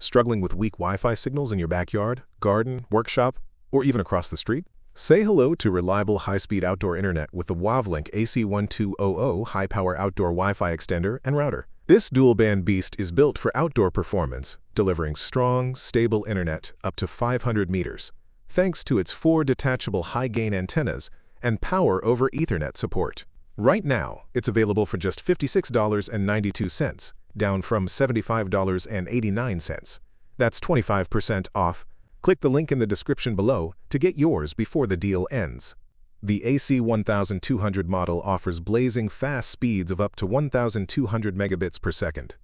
Struggling with weak Wi-Fi signals in your backyard, garden, workshop, or even across the street? Say hello to reliable high-speed outdoor internet with the Wavlink AC1200 high-power outdoor Wi-Fi extender and router. This dual-band beast is built for outdoor performance, delivering strong, stable internet up to 500 meters, thanks to its 4 detachable high-gain antennas and Power over Ethernet support. Right now, it's available for just $56.92, down from $75.89. That's 25% off. Click the link in the description below to get yours before the deal ends. The AC1200 model offers blazing fast speeds of up to 1,200 megabits per second,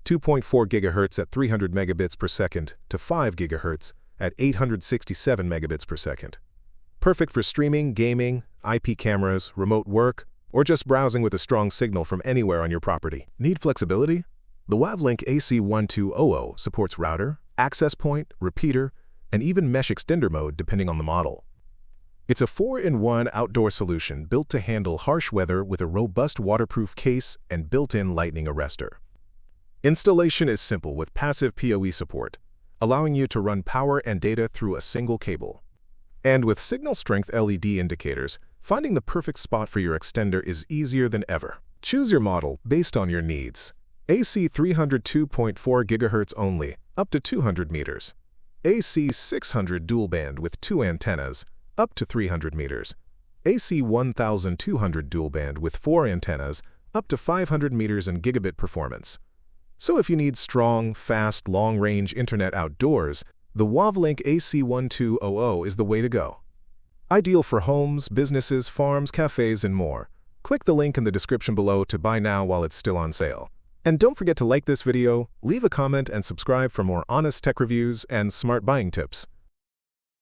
2.4 GHz at 300 megabits per second to 5 GHz at 867 megabits per second. Perfect for streaming, gaming, IP cameras, remote work, or just browsing with a strong signal from anywhere on your property. Need flexibility? The Wavlink AC1200 supports router, access point, repeater, and even mesh extender mode depending on the model. It's a 4-in-1 outdoor solution built to handle harsh weather with a robust waterproof case and built-in lightning arrestor. Installation is simple with passive PoE support, allowing you to run power and data through a single cable. And with signal strength LED indicators, finding the perfect spot for your extender is easier than ever. Choose your model based on your needs. AC 302.4 GHz only, up to 200 meters. AC 600 dual band with 2 antennas, up to 300 meters. AC 1200 dual band with 4 antennas, up to 500 meters in gigabit performance. So if you need strong, fast, long-range internet outdoors, the Wavlink AC1200 is the way to go. Ideal for homes, businesses, farms, cafes, and more. Click the link in the description below to buy now while it's still on sale. And don't forget to like this video, leave a comment, and subscribe for more honest tech reviews and smart buying tips.